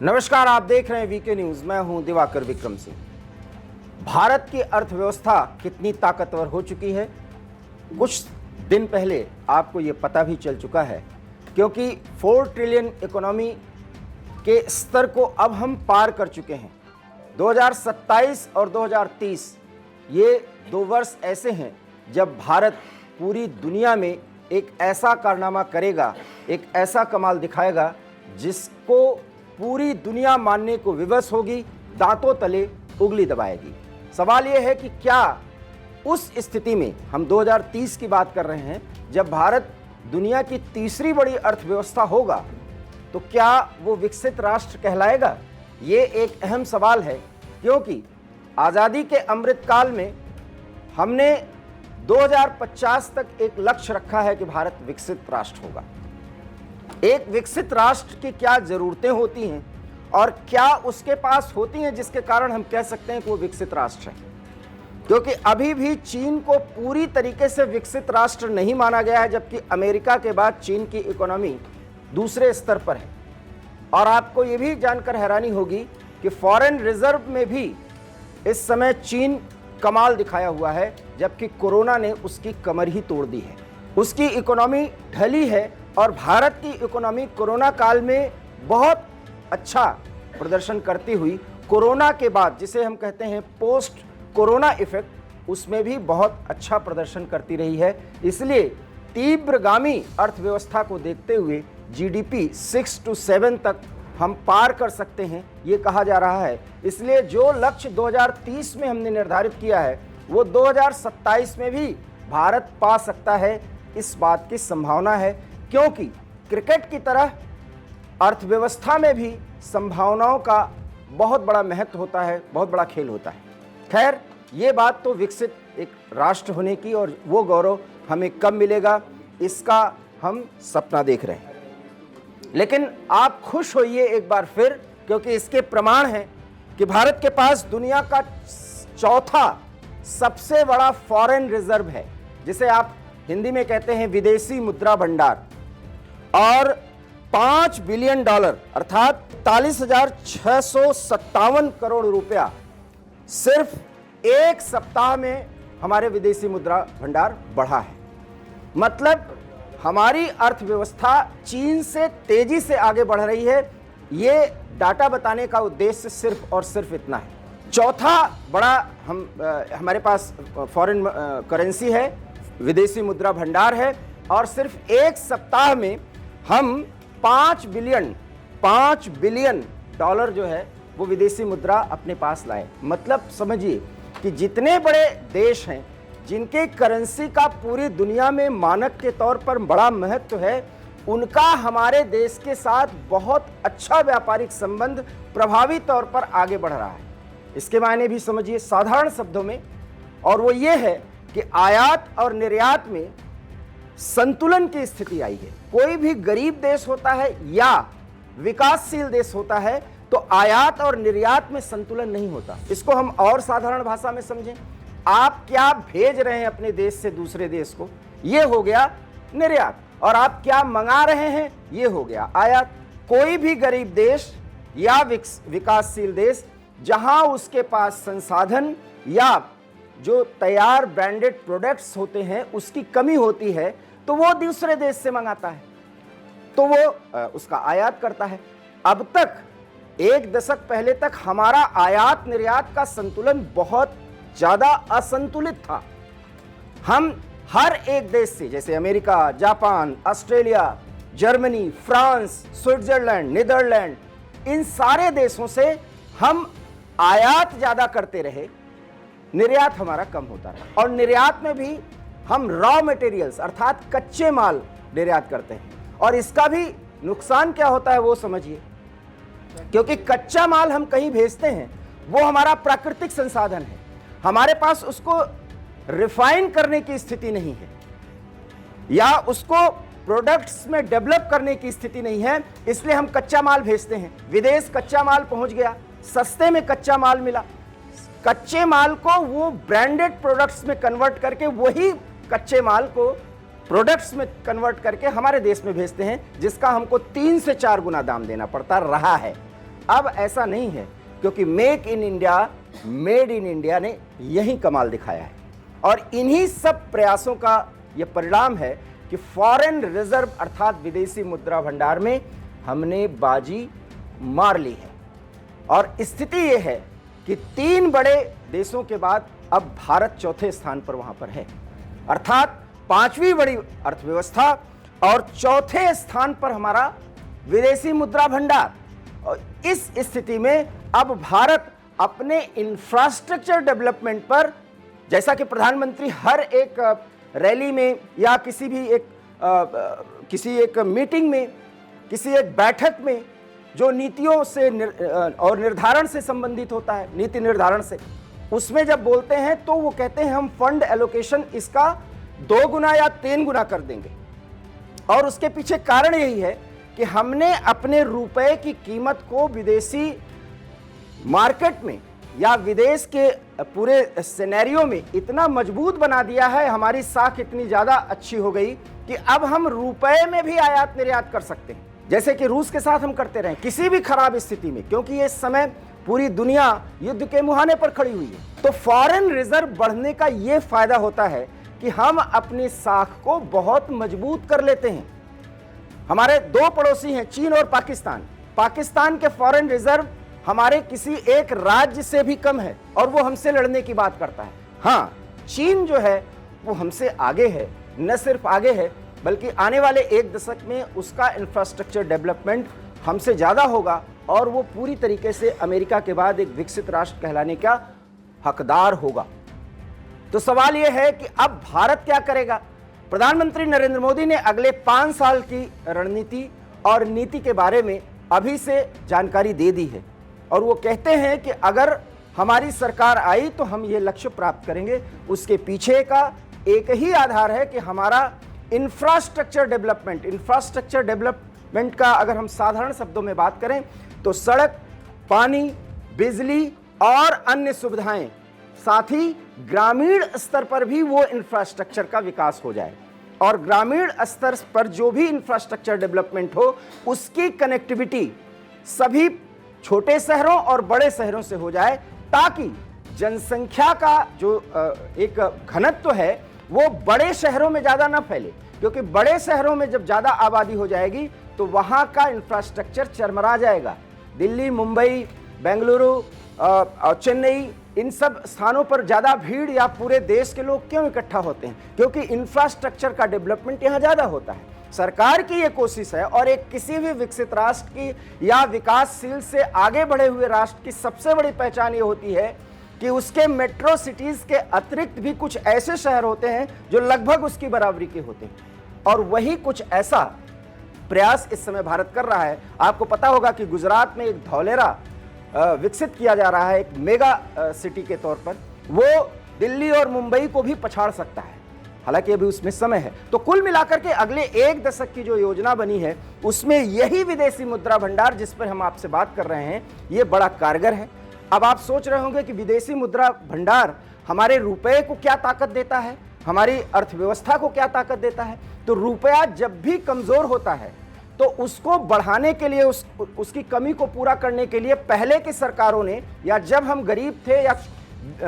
नमस्कार, आप देख रहे हैं वीके न्यूज। मैं हूं दिवाकर विक्रम सिंह। भारत की अर्थव्यवस्था कितनी ताकतवर हो चुकी है, कुछ दिन पहले आपको ये पता भी चल चुका है, क्योंकि 4 ट्रिलियन इकोनॉमी के स्तर को अब हम पार कर चुके हैं। 2027 और 2030 ये 2 वर्ष ऐसे हैं जब भारत पूरी दुनिया में एक ऐसा कारनामा करेगा, एक ऐसा कमाल दिखाएगा जिसको पूरी दुनिया मानने को विवश होगी, दांतों तले उंगली दबाएगी। सवाल यह है कि क्या उस स्थिति में, हम 2030 की बात कर रहे हैं, जब भारत दुनिया की तीसरी बड़ी अर्थव्यवस्था होगा, तो क्या वो विकसित राष्ट्र कहलाएगा? ये एक अहम सवाल है, क्योंकि आज़ादी के अमृतकाल में हमने 2050 तक एक लक्ष्य रखा है कि भारत विकसित राष्ट्र होगा। एक विकसित राष्ट्र की क्या जरूरतें होती हैं और क्या उसके पास होती हैं जिसके कारण हम कह सकते हैं कि वो विकसित राष्ट्र है? क्योंकि अभी भी चीन को पूरी तरीके से विकसित राष्ट्र नहीं माना गया है, जबकि अमेरिका के बाद चीन की इकोनॉमी दूसरे स्तर पर है। और आपको ये भी जानकर हैरानी होगी कि फॉरेन रिजर्व में भी इस समय चीन कमाल दिखाया हुआ है, जबकि कोरोना ने उसकी कमर ही तोड़ दी है। उसकी इकोनॉमी ढली है और भारत की इकोनॉमी कोरोना काल में बहुत अच्छा प्रदर्शन करती हुई कोरोना के बाद, जिसे हम कहते हैं पोस्ट कोरोना इफेक्ट, उसमें भी बहुत अच्छा प्रदर्शन करती रही है। इसलिए तीव्रगामी अर्थव्यवस्था को देखते हुए जीडीपी 6 to 7 तक हम पार कर सकते हैं, ये कहा जा रहा है। इसलिए जो लक्ष्य 2030 में हमने निर्धारित किया है, वो 2027 में भी भारत पा सकता है, इस बात की संभावना है। क्योंकि क्रिकेट की तरह अर्थव्यवस्था में भी संभावनाओं का बहुत बड़ा महत्व होता है, बहुत बड़ा खेल होता है। खैर, ये बात तो विकसित एक राष्ट्र होने की, और वो गौरव हमें कब मिलेगा, इसका हम सपना देख रहे हैं। लेकिन आप खुश होइए एक बार फिर, क्योंकि इसके प्रमाण हैं कि भारत के पास दुनिया का चौथा सबसे बड़ा फॉरेन रिजर्व है, जिसे आप हिंदी में कहते हैं विदेशी मुद्रा भंडार। और $5 बिलियन अर्थात 43,657 करोड़ रुपया सिर्फ एक सप्ताह में हमारे विदेशी मुद्रा भंडार बढ़ा है। मतलब हमारी अर्थव्यवस्था चीन से तेजी से आगे बढ़ रही है। ये डाटा बताने का उद्देश्य सिर्फ और सिर्फ इतना है। चौथा बड़ा हमारे पास फॉरेन करेंसी है, विदेशी मुद्रा भंडार है, और सिर्फ एक सप्ताह में हम $5 बिलियन जो है वो विदेशी मुद्रा अपने पास लाए। मतलब समझिए कि जितने बड़े देश हैं जिनके करेंसी का पूरी दुनिया में मानक के तौर पर बड़ा महत्व है, उनका हमारे देश के साथ बहुत अच्छा व्यापारिक संबंध प्रभावी तौर पर आगे बढ़ रहा है। इसके मायने भी समझिए साधारण शब्दों में, और वो ये है कि आयात और निर्यात में संतुलन की स्थिति आई है। कोई भी गरीब देश होता है या विकासशील देश होता है, तो आयात और निर्यात में संतुलन नहीं होता। इसको हम और साधारण भाषा में समझें, आप क्या भेज रहे हैं अपने देश से दूसरे देश को, ये हो गया निर्यात, और आप क्या मंगा रहे हैं, ये हो गया आयात। कोई भी गरीब देश या विकासशील देश जहां उसके पास संसाधन या जो तैयार ब्रांडेड प्रोडक्ट्स होते हैं उसकी कमी होती है, तो वो दूसरे देश से मंगाता है, तो वो उसका आयात करता है। अब तक 1 दशक पहले तक हमारा आयात निर्यात का संतुलन बहुत ज्यादा असंतुलित था। हम हर एक देश से, जैसे America, Japan, Australia, Germany, France, Switzerland, Netherland, इन सारे देशों से हम आयात ज्यादा करते रहे, निर्यात हमारा कम होता रहा। और निर्यात में भी हम रॉ मटेरियल्स अर्थात कच्चे माल निर्यात करते हैं, और इसका भी नुकसान क्या होता है वो समझिए। क्योंकि कच्चा माल हम कहीं भेजते हैं, वो हमारा प्राकृतिक संसाधन है, हमारे पास उसको रिफाइन करने की स्थिति नहीं है या उसको प्रोडक्ट्स में डेवलप करने की स्थिति नहीं है, इसलिए हम कच्चा माल भेजते हैं। विदेश कच्चा माल पहुंच गया, सस्ते में कच्चा माल मिला, कच्चे माल को वो ब्रांडेड प्रोडक्ट्स में कन्वर्ट करके वही कच्चे माल को प्रोडक्ट्स में कन्वर्ट करके हमारे देश में भेजते हैं, जिसका हमको 3 से 4 गुना दाम देना पड़ता रहा है। अब ऐसा नहीं है, क्योंकि make in India, made in India ने यही कमाल दिखाया है। और इन्हीं सब प्रयासों का यह परिणाम है कि फॉरेन रिजर्व अर्थात विदेशी मुद्रा भंडार में हमने बाजी मार ली है। और स्थिति यह है कि 3 बड़े देशों के बाद अब भारत चौथे स्थान पर वहां पर है, अर्थात 5वीं बड़ी अर्थव्यवस्था और चौथे स्थान पर हमारा विदेशी मुद्रा भंडार। और इस स्थिति में अब भारत अपने इंफ्रास्ट्रक्चर डेवलपमेंट पर, जैसा कि प्रधानमंत्री हर एक रैली में या किसी एक मीटिंग में, किसी एक बैठक में जो नीतियों से और निर्धारण से संबंधित होता है, नीति निर्धारण से, उसमें जब बोलते हैं तो वो कहते हैं हम फंड एलोकेशन इसका 2 गुना या 3 गुना कर देंगे। और उसके पीछे कारण यही है कि हमने अपने रुपए की कीमत को विदेशी मार्केट में या विदेश के पूरे सिनेरियो में इतना मजबूत बना दिया है, हमारी साख इतनी ज्यादा अच्छी हो गई कि अब हम रुपए में भी आयात निर्यात कर सकते हैं, जैसे कि रूस के साथ हम करते रहे किसी भी खराब स्थिति में, क्योंकि इस समय पूरी दुनिया युद्ध के मुहाने पर खड़ी हुई है। तो फॉरेन रिजर्व बढ़ने का यह फायदा होता है कि हम अपनी साख को बहुत मजबूत कर लेते हैं। हमारे 2 पड़ोसी हैं, चीन और पाकिस्तान। पाकिस्तान के फॉरेन रिजर्व हमारे किसी एक राज्य से भी कम है और वो हमसे लड़ने की बात करता है। हाँ, चीन जो है वो हमसे आगे है, न सिर्फ आगे है बल्कि आने वाले 1 दशक में उसका इंफ्रास्ट्रक्चर डेवलपमेंट हमसे ज़्यादा होगा और वो पूरी तरीके से अमेरिका के बाद एक विकसित राष्ट्र कहलाने का हकदार होगा। तो सवाल यह है कि अब भारत क्या करेगा। प्रधानमंत्री नरेंद्र मोदी ने अगले 5 साल की रणनीति और नीति के बारे में अभी से जानकारी दे दी है और वो कहते हैं कि अगर हमारी सरकार आई तो हम ये लक्ष्य प्राप्त करेंगे। उसके पीछे का एक ही आधार है कि हमारा इंफ्रास्ट्रक्चर डेवलपमेंट का अगर हम साधारण शब्दों में बात करें तो सड़क, पानी, बिजली और अन्य सुविधाएं, साथ ही ग्रामीण स्तर पर भी वो इंफ्रास्ट्रक्चर का विकास हो जाए और ग्रामीण स्तर पर जो भी इंफ्रास्ट्रक्चर डेवलपमेंट हो उसकी कनेक्टिविटी सभी छोटे शहरों और बड़े शहरों से हो जाए, ताकि जनसंख्या का जो एक घनत्व है वो बड़े शहरों में ज़्यादा ना फैले, क्योंकि बड़े शहरों में जब ज़्यादा आबादी हो जाएगी तो वहाँ का इंफ्रास्ट्रक्चर चरमरा जाएगा। दिल्ली, मुंबई, बेंगलुरु और चेन्नई, इन सब स्थानों पर ज़्यादा भीड़ या पूरे देश के लोग क्यों इकट्ठा होते हैं? क्योंकि इंफ्रास्ट्रक्चर का डेवलपमेंट यहाँ ज़्यादा होता है। सरकार की ये कोशिश है और एक किसी भी विकसित राष्ट्र की या विकासशील से आगे बढ़े हुए राष्ट्र की सबसे बड़ी पहचान ये होती है कि उसके मेट्रो सिटीज के अतिरिक्त भी कुछ ऐसे शहर होते हैं जो लगभग उसकी बराबरी के होते हैं, और वही कुछ ऐसा प्रयास इस समय भारत कर रहा है। आपको पता होगा कि गुजरात में एक धौलेरा विकसित किया जा रहा है एक मेगा सिटी के तौर पर, वो दिल्ली और मुंबई को भी पछाड़ सकता है, हालांकि अभी उसमें समय है। तो कुल मिलाकर के अगले 1 दशक की जो योजना बनी है उसमें यही विदेशी मुद्रा भंडार जिस पर हम आपसे बात कर रहे हैं ये बड़ा कारगर है। अब आप सोच रहे होंगे कि विदेशी मुद्रा भंडार हमारे रुपए को क्या ताकत देता है, हमारी अर्थव्यवस्था को क्या ताकत देता है। तो रुपया जब भी कमजोर होता है तो उसको बढ़ाने के लिए, उसकी कमी को पूरा करने के लिए पहले की सरकारों ने, या जब हम गरीब थे या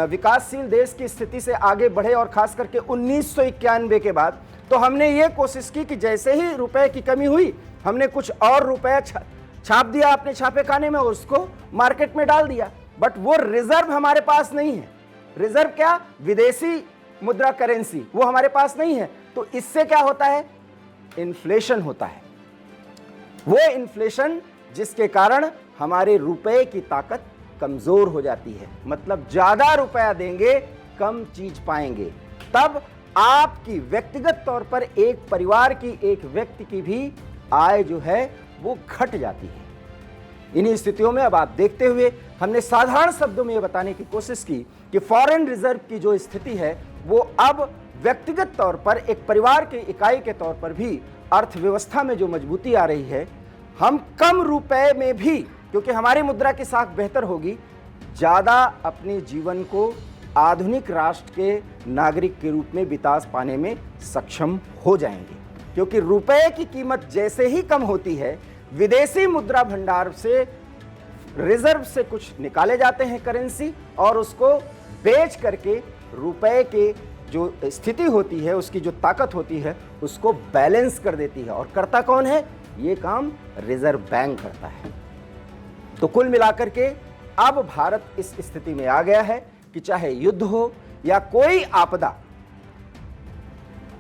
विकासशील देश की स्थिति से आगे बढ़े और खास करके 1991 के बाद, तो हमने ये कोशिश की कि जैसे ही रुपए की कमी हुई हमने कुछ और रुपया छाप दिया अपने छापे खाने में और उसको मार्केट में डाल दिया। बट वो रिजर्व हमारे पास नहीं है। रिजर्व क्या? विदेशी मुद्रा करेंसी, वो हमारे पास नहीं है। तो इससे क्या होता है? इन्फ्लेशन होता है। वो इन्फ्लेशन जिसके कारण हमारे रुपए की ताकत कमजोर हो जाती है, मतलब ज्यादा रुपया देंगे कम चीज पाएंगे। तब आपकी व्यक्तिगत तौर पर एक परिवार की, एक व्यक्ति की भी आय जो है वो घट जाती है। इन्हीं स्थितियों में अब आप देखते हुए हमने साधारण शब्दों में ये बताने की कोशिश की कि फॉरेन रिजर्व की जो स्थिति है वो अब व्यक्तिगत तौर पर, एक परिवार की इकाई के तौर पर भी अर्थव्यवस्था में जो मजबूती आ रही है, हम कम रुपए में भी, क्योंकि हमारी मुद्रा की साख बेहतर होगी, ज़्यादा अपने जीवन को आधुनिक राष्ट्र के नागरिक के रूप में बिता पाने में सक्षम हो जाएंगे। क्योंकि रुपए की कीमत जैसे ही कम होती है, विदेशी मुद्रा भंडार से रिजर्व से कुछ निकाले जाते हैं करेंसी और उसको बेच करके रुपए के जो स्थिति होती है, उसकी जो ताकत होती है, उसको बैलेंस कर देती है। और करता कौन है? ये काम रिजर्व बैंक करता है। तो कुल मिलाकर के अब भारत इस स्थिति में आ गया है कि चाहे युद्ध हो या कोई आपदा,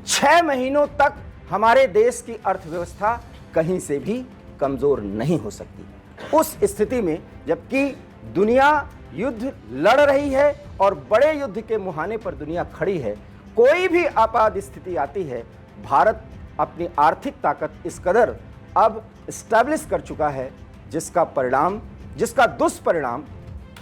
6 महीनों तक हमारे देश की अर्थव्यवस्था कहीं से भी कमजोर नहीं हो सकती। उस स्थिति में जबकि दुनिया युद्ध लड़ रही है और बड़े युद्ध के मुहाने पर दुनिया खड़ी है, कोई भी आपात स्थिति आती है, भारत अपनी आर्थिक ताकत इस कदर अब स्टैब्लिश कर चुका है जिसका दुष्परिणाम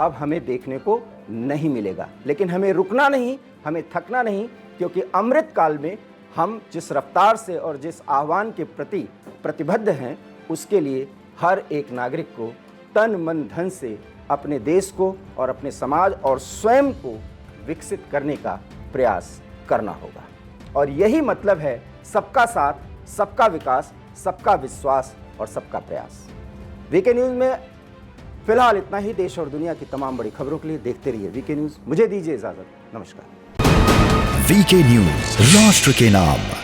अब हमें देखने को नहीं मिलेगा। लेकिन हमें रुकना नहीं, हमें थकना नहीं, क्योंकि अमृत काल में हम जिस रफ्तार से और जिस आह्वान के प्रति प्रतिबद्ध हैं, उसके लिए हर एक नागरिक को तन मन धन से अपने देश को और अपने समाज और स्वयं को विकसित करने का प्रयास करना होगा। और यही मतलब है सबका साथ, सबका विकास, सबका विश्वास और सबका प्रयास। वीके न्यूज़ में फिलहाल इतना ही। देश और दुनिया की तमाम बड़ी खबरों के लिए देखते रहिए वीके न्यूज़। मुझे दीजिए इजाजत। नमस्कार। वीके न्यूज़, राष्ट्र के नाम।